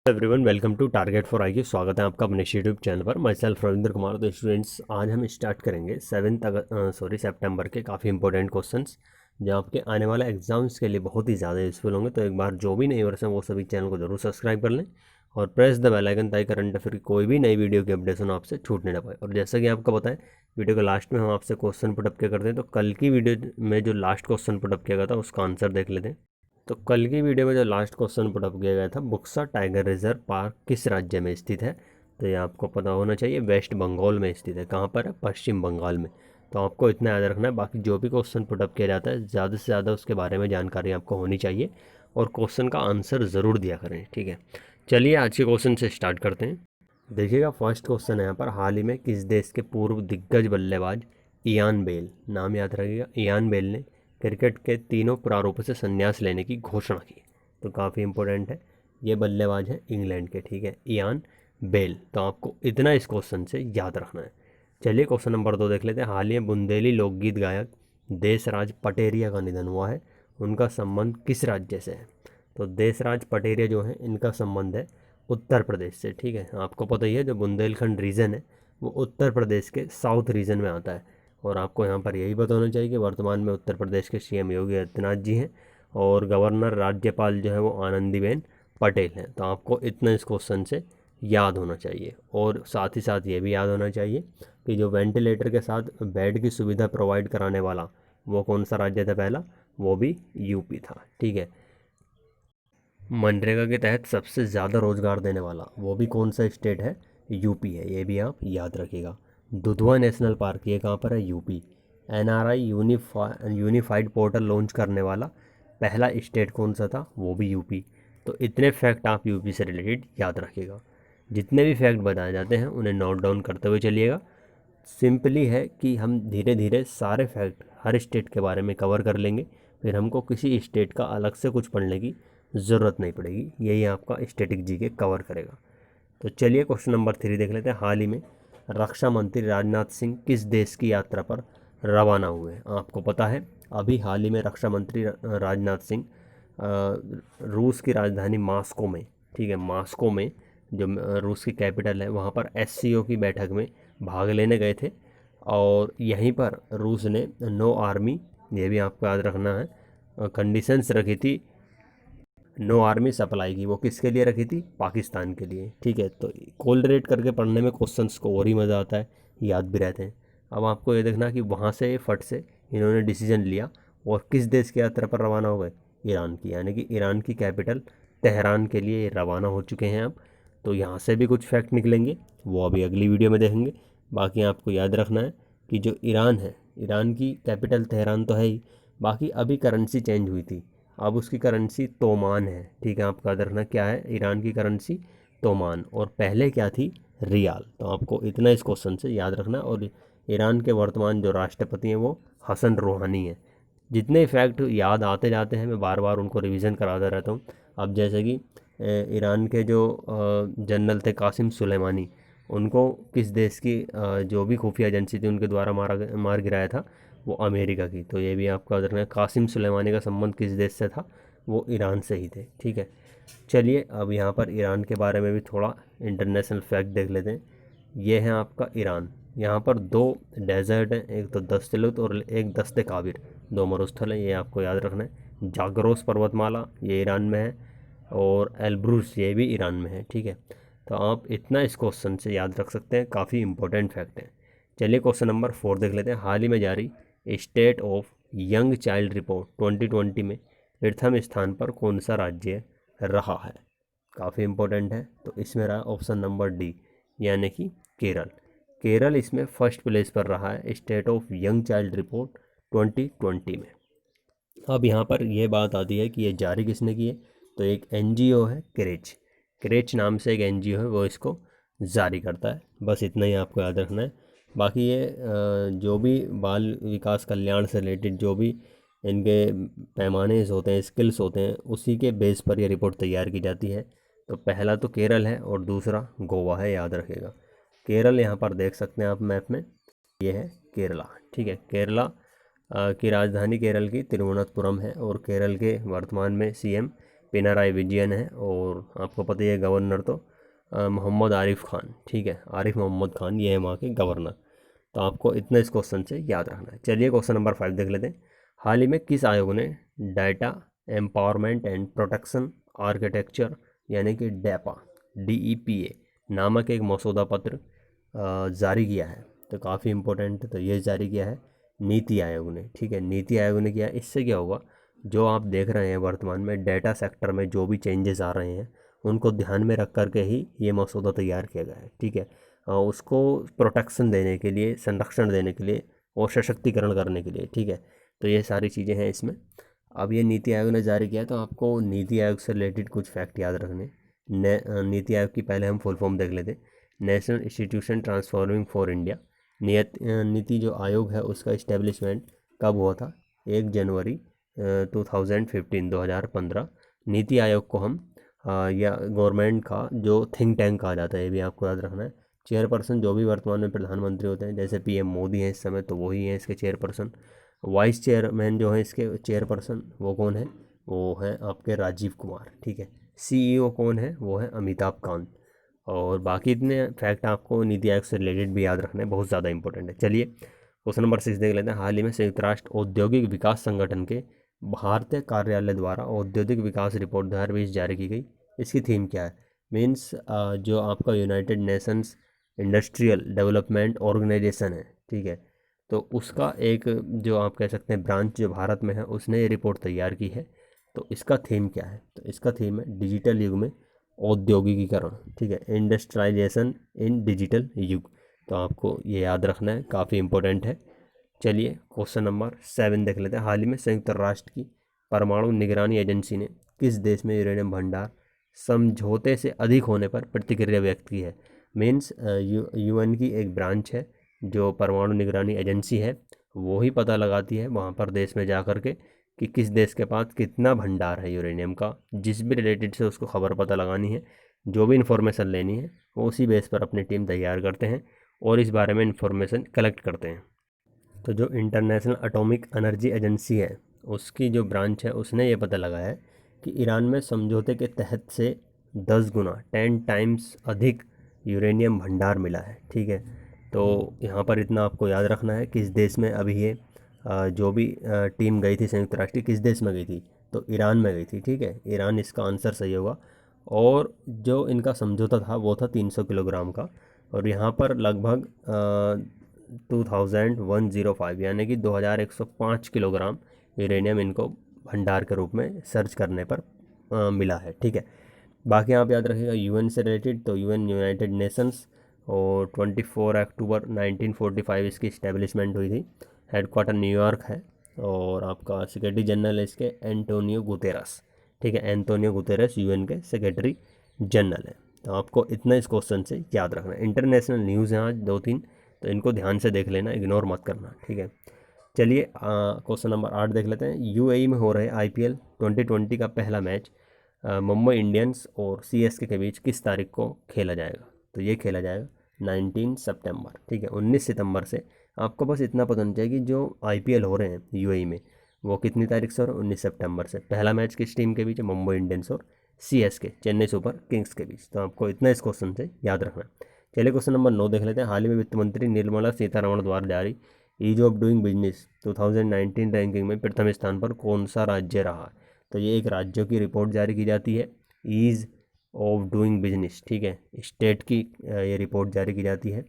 Everyone welcome to target for I. स्वागत है आपका अपने यूट्यूब चैनल पर। Myself Ravindra Kumar. तो स्टूडेंट्स, आज हम स्टार्ट करेंगे सितंबर के काफ़ी इंपॉर्टेंट क्वेश्चंस जो आपके आने वाले एग्जाम्स के लिए बहुत ही ज़्यादा यूजफुल होंगे। तो एक बार जो भी नए वर्ष हैं वो सभी चैनल को जरूर सब्सक्राइब कर लें और प्रेस द बेल आइकन ताकि करंट अफेयर की कोई भी नई वीडियो की अपडेशन आपसे छूटने ना पाए। और जैसा कि आपको पता है, वीडियो के लास्ट में हम आपसे क्वेश्चन पुटअप किया करते हैं। तो कल की वीडियो में जो लास्ट क्वेश्चन पुटअप किया गया था उसका आंसर देख लेते हैं। तो कल की वीडियो में जो लास्ट क्वेश्चन पुटअप किया गया था, बुक्सा टाइगर रिजर्व पार्क किस राज्य में स्थित है? तो ये आपको पता होना चाहिए, वेस्ट बंगाल में स्थित है। कहाँ पर है? पश्चिम बंगाल में। तो आपको इतना याद रखना है। बाकी जो भी क्वेश्चन पुटअप किया जाता है ज़्यादा से ज़्यादा उसके बारे में जानकारी आपको होनी चाहिए और क्वेश्चन का आंसर ज़रूर दिया करें, ठीक है। चलिए आज के क्वेश्चन से स्टार्ट करते हैं। देखिएगा, फर्स्ट क्वेश्चन है यहाँ पर, हाल ही में किस देश के पूर्व दिग्गज बल्लेबाज इयान बेल, नाम याद रखिएगा, इयान बेल ने क्रिकेट के तीनों प्रारूपों से संन्यास लेने की घोषणा की? तो काफ़ी इंपॉर्टेंट है, ये बल्लेबाज हैं इंग्लैंड के, ठीक है, इयान बेल। तो आपको इतना इस क्वेश्चन से याद रखना है। चलिए क्वेश्चन नंबर 2 देख लेते हैं। हाल ही में बुंदेली लोकगीत गायक देशराज पटेरिया का निधन हुआ है, उनका संबंध किस राज्य से है? तो देशराज पटेरिया जो है, इनका संबंध है उत्तर प्रदेश से, ठीक है। आपको पता ही है, जो बुंदेलखंड रीजन है वो उत्तर प्रदेश के साउथ रीजन में आता है। और आपको यहाँ पर यही पता होना चाहिए कि वर्तमान में उत्तर प्रदेश के सीएम योगी आदित्यनाथ जी हैं और गवर्नर राज्यपाल जो है वो आनंदीबेन पटेल हैं। तो आपको इतना इस क्वेश्चन से याद होना चाहिए। और साथ ही साथ ये भी याद होना चाहिए कि जो वेंटिलेटर के साथ बेड की सुविधा प्रोवाइड कराने वाला वो कौन सा राज्य था पहला? वो भी यूपी था, ठीक है। मनरेगा के तहत सबसे ज़्यादा रोजगार देने वाला वो भी कौन सा स्टेट है? यूपी है, ये भी आप याद रखिएगा। दुधवा नेशनल पार्क ये कहाँ पर है? UP. NRI unified portal launch करने वाला पहला स्टेट कौन सा था? वो भी यूपी। तो इतने फैक्ट आप यूपी से रिलेटेड याद रखिएगा। जितने भी फैक्ट बताए जाते हैं उन्हें नोट डाउन करते हुए चलिएगा। सिंपली है कि हम धीरे धीरे सारे फैक्ट हर स्टेट के बारे में कवर कर लेंगे, फिर हमको किसी स्टेट का अलग से कुछ पढ़ने की ज़रूरत नहीं पड़ेगी। यही आपका स्टैटिक जीके कवर करेगा। तो चलिए क्वेश्चन नंबर 3 देख लेते हैं। हाल ही में रक्षा मंत्री राजनाथ सिंह किस देश की यात्रा पर रवाना हुए? आपको पता है, अभी हाल ही में रक्षा मंत्री राजनाथ सिंह रूस की राजधानी मॉस्को में, ठीक है, मॉस्को में जो रूस की कैपिटल है वहाँ पर एससीओ की बैठक में भाग लेने गए थे। और यहीं पर रूस ने नो आर्मी, ये भी आपको याद रखना है, कंडीशंस रखी थी नो आर्मी सप्लाई की। वो किसके लिए रखी थी? पाकिस्तान के लिए, ठीक है। तो कोलरेट करके पढ़ने में क्वेश्चंस को और ही मज़ा आता है, याद भी रहते हैं। अब आपको ये देखना कि वहाँ से फट से इन्होंने डिसीजन लिया और किस देश की यात्रा पर रवाना हो गए? ईरान की, यानी कि ईरान की कैपिटल तेहरान के लिए रवाना हो चुके हैं अब। तो यहाँ से भी कुछ फैक्ट निकलेंगे, वो अभी अगली वीडियो में देखेंगे। बाकी आपको याद रखना है कि जो ईरान है, ईरान की कैपिटल तेहरान तो है ही, बाकी अभी करेंसी चेंज हुई थी, अब उसकी करेंसी तोमान है, ठीक है। आपका याद रखना क्या है? ईरान की करेंसी तोमान, और पहले क्या थी? रियाल। तो आपको इतना इस क्वेश्चन से याद रखना। और ईरान के वर्तमान जो राष्ट्रपति हैं वो हसन रूहानी हैं। जितने फैक्ट याद आते जाते हैं मैं बार बार उनको रिवीजन कराता रहता हूँ। अब जैसे कि ईरान के जो जनरल थे कासिम सुलेमानी, उनको किस देश की जो भी खुफिया एजेंसी थी उनके द्वारा मार गिराया था? वो अमेरिका की। तो ये भी आपको याद रखना है। कासिम सुलेमानी का संबंध किस देश से था? वो ईरान से ही थे, ठीक है। चलिए अब यहाँ पर ईरान के बारे में भी थोड़ा इंटरनेशनल फैक्ट देख लेते हैं। ये है आपका ईरान। यहाँ पर दो डेजर्ट हैं, एक तो दस्तलुत और एक दस्ते काबिर, दो मरुस्थल हैं, ये आपको याद रखना है। जागरोस पर्वतमाला ये ईरान में है और एल्ब्रूस ये भी ईरान में है, ठीक है। तो आप इतना इस क्वेश्चन से याद रख सकते हैं, काफ़ी इंपॉर्टेंट फैक्ट है। चलिए क्वेश्चन नंबर 4 देख लेते हैं। हाल ही में जारी state of young child report 2020 में प्रथम स्थान पर कौन सा राज्य रहा है? काफ़ी इंपॉर्टेंट है। तो इसमें रहा ऑप्शन नंबर डी, यानी कि केरल। केरल इसमें फर्स्ट प्लेस पर रहा है state of young child report 2020 में। अब यहाँ पर यह बात आती है कि ये जारी किसने की है? तो एक एनजीओ है क्रेच, क्रेच नाम से एक एनजीओ है, वो इसको जारी करता है। बस इतना ही आपको याद रखना है। बाकी ये जो भी बाल विकास कल्याण से रिलेटेड जो भी इनके पैमाने होते हैं, स्किल्स होते हैं, उसी के बेस पर ये रिपोर्ट तैयार की जाती है। तो पहला तो केरल है और दूसरा गोवा है, याद रखिएगा। केरल यहाँ पर देख सकते हैं आप मैप में, ये है केरला, ठीक है। केरला की राजधानी केरल की तिरुवनंतपुरम है और केरल के वर्तमान में सीएम पिनाराई विजयन है, और आपको पता ही है गवर्नर तो मोहम्मद आरिफ खान, ठीक है, आरिफ मोहम्मद खान, ये है वहाँ के गवर्नर। तो आपको इतना इस क्वेश्चन से याद रखना है। चलिए क्वेश्चन नंबर 5 देख लेते हैं। हाल ही में किस आयोग ने data empowerment and protection architecture यानी कि डैपा DEPA नामक एक मसौदा पत्र जारी किया है? तो काफ़ी इम्पोर्टेंट है, तो ये जारी किया है नीति आयोग ने, ठीक है, नीति आयोग ने किया। इससे क्या होगा, जो आप देख रहे हैं वर्तमान में डेटा सेक्टर में जो भी चेंजेस आ रहे हैं उनको ध्यान में रख करके ही ये मसौदा तैयार किया गया है, ठीक है। उसको प्रोटेक्शन देने के लिए, संरक्षण देने के लिए और सशक्तिकरण करने के लिए, ठीक है। तो ये सारी चीज़ें हैं इसमें। अब ये नीति आयोग ने जारी किया, तो आपको नीति आयोग से रिलेटेड कुछ फैक्ट याद रखने। नीति आयोग की पहले हम फुल फॉर्म देख लेते। National institution transforming for India. नीति जो आयोग है उसका इस्टेब्लिशमेंट कब हुआ था? 1 जनवरी 2015। नीति आयोग को हम या गवर्नमेंट का जो थिंक टैंक कहा जाता है, ये भी आपको याद रखना है। चेयरपर्सन जो भी वर्तमान में प्रधानमंत्री होते हैं, जैसे PM मोदी हैं इस समय, तो वही हैं इसके चेयरपर्सन। वाइस चेयरमैन जो है इसके चेयरपर्सन, वो कौन है? वो हैं आपके राजीव कुमार, ठीक है। CEO कौन है? वो है अमिताभ कांत। और बाकी इतने फैक्ट आपको नीति आयोग से रिलेटेड भी याद रखना है, बहुत ज़्यादा इंपॉर्टेंट है। चलिए क्वेश्चन नंबर 6 देख लेते हैं। हाल ही में संयुक्त राष्ट्र औद्योगिक विकास संगठन के भारतीय कार्यालय द्वारा औद्योगिक विकास रिपोर्ट 2020 जारी की गई। इसकी थीम क्या है? मीन्स जो आपका United Nations Industrial Development Organization है, ठीक है, तो उसका एक जो आप कह सकते हैं ब्रांच जो भारत में है, उसने ये रिपोर्ट तैयार की है। तो इसका थीम क्या है? तो इसका थीम है डिजिटल युग में औद्योगिकीकरण, ठीक है, इंडस्ट्रियलाइजेशन इन डिजिटल युग। तो आपको ये याद रखना है, काफ़ी इंपॉर्टेंट है। चलिए क्वेश्चन नंबर 7 देख लेते हैं। हाल ही में संयुक्त राष्ट्र की परमाणु निगरानी एजेंसी ने किस देश में यूरेनियम भंडार समझौते से अधिक होने पर प्रतिक्रिया व्यक्त की है? मीन्स UN की एक ब्रांच है जो परमाणु निगरानी एजेंसी है, वो ही पता लगाती है वहाँ पर देश में जा कर के कि किस देश के पास कितना भंडार है यूरेनियम का। जिस भी रिलेटेड से उसको खबर पता लगानी है, जो भी इन्फॉर्मेशन लेनी है, वो उसी बेस पर अपनी टीम तैयार करते हैं और इस बारे में इन्फॉर्मेशन कलेक्ट करते हैं। तो जो इंटरनेशनल एटॉमिक एनर्जी एजेंसी है, उसकी जो ब्रांच है, उसने ये पता लगाया है कि ईरान में समझौते के तहत से 10 गुना 10 टाइम्स अधिक यूरेनियम भंडार मिला है, ठीक है। तो यहाँ पर इतना आपको याद रखना है, किस देश में अभी ये जो भी टीम गई थी संयुक्त राष्ट्र की, किस देश में गई थी? तो ईरान में गई थी, ठीक है, ईरान इसका आंसर सही होगा। और जो इनका समझौता था वो था 300 किलोग्राम का, और यहाँ पर लगभग 2105 यानी कि 2105 किलोग्राम यूरेनियम इनको भंडार के रूप में सर्च करने पर मिला है, ठीक है। बाकी आप याद रखिएगा UN से रिलेटेड, तो UN यूनाइटेड नेशंस, और 24 अक्टूबर 1945 इसकी इस्टेब्लिशमेंट हुई थी। हेडक्वार्टर न्यूयॉर्क है, और आपका सेक्रेटरी जनरल है इसके एंटोनियो गुतेरस, ठीक है, एंटोनियो गुतेरस UN के सेक्रेटरी जनरल है। तो आपको इतना इस क्वेश्चन से याद रखना है। इंटरनेशनल न्यूज़ हैं आज 2-3, तो इनको ध्यान से देख लेना, इग्नोर मत करना, ठीक है। चलिए क्वेश्चन नंबर 8 देख लेते हैं। UAE में हो रहे IPL 2020 का पहला मैच मुंबई इंडियंस और CSK के बीच किस तारीख को खेला जाएगा? तो ये खेला जाएगा 19 सितंबर, ठीक है, 19 सितंबर से। आपको बस इतना पता होना चाहिए कि जो IPL हो रहे हैं UAE में, वो कितनी तारीख से हो रहे हैं? 19 सितंबर से। पहला मैच किस टीम के बीच है? मुंबई इंडियंस और CSK चेन्नई सुपर किंग्स के बीच। तो आपको इतना इस क्वेश्चन से याद रखना है। चलिए क्वेश्चन नंबर 9 देख लेते हैं। हाल ही में वित्त मंत्री निर्मला सीतारमण द्वारा जारी ease of doing business 2019 ranking में प्रथम स्थान पर कौन सा राज्य रहा? तो ये एक राज्यों की रिपोर्ट जारी की जाती है, ईज़ ऑफ डूइंग बिजनेस, ठीक है, स्टेट की ये रिपोर्ट जारी की जाती है।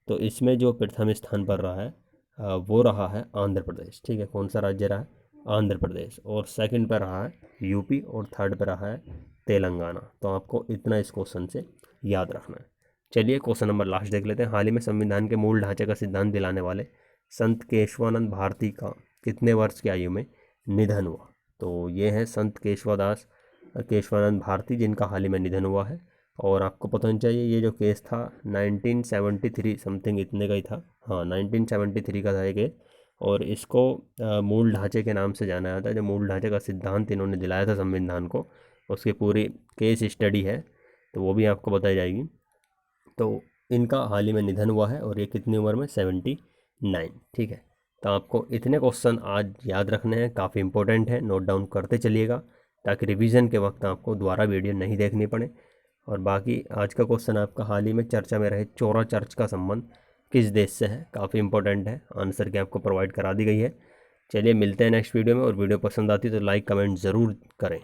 तो इसमें जो प्रथम स्थान पर रहा है वो रहा है आंध्र प्रदेश, ठीक है। कौन सा राज्य रहा है? आंध्र प्रदेश। और सेकंड पर रहा है यूपी, और थर्ड पर रहा है तेलंगाना। तो आपको इतना इस क्वेश्चन से याद रखना है। चलिए क्वेश्चन नंबर लास्ट देख लेते हैं। हाल ही में संविधान के मूल ढांचे का सिद्धांत दिलाने वाले संत केशवानंद भारती का कितने वर्ष की आयु में निधन हुआ? तो ये है संत केशवानंद भारती, जिनका हाल ही में निधन हुआ है। और आपको पता होना चाहिए ये जो केस था 1973 समथिंग इतने का ही था, हाँ 1973 का था ये केस। और इसको मूल ढांचे के नाम से जाना जाता है। जो मूल ढांचे का सिद्धांत इन्होंने दिलाया था संविधान को, उसकी पूरी केस स्टडी है, तो वो भी आपको बताई जाएगी। तो इनका हाल ही में निधन हुआ है, और ये कितनी उम्र में? 79, ठीक है। तो आपको इतने क्वेश्चन आज याद रखने हैं, काफ़ी इंपॉर्टेंट है, नोट डाउन करते चलिएगा। ताकि रिवीजन के वक्त आपको दोबारा वीडियो नहीं देखनी पड़े। और बाकी आज का क्वेश्चन आपका हाल ही में चर्चा में रहे चोरा चर्च का संबंध किस देश से है, काफ़ी इंपॉर्टेंट है, आंसर की आपको प्रोवाइड करा दी गई है। चलिए मिलते हैं नेक्स्ट वीडियो में, और वीडियो पसंद आती है तो लाइक कमेंट ज़रूर करें।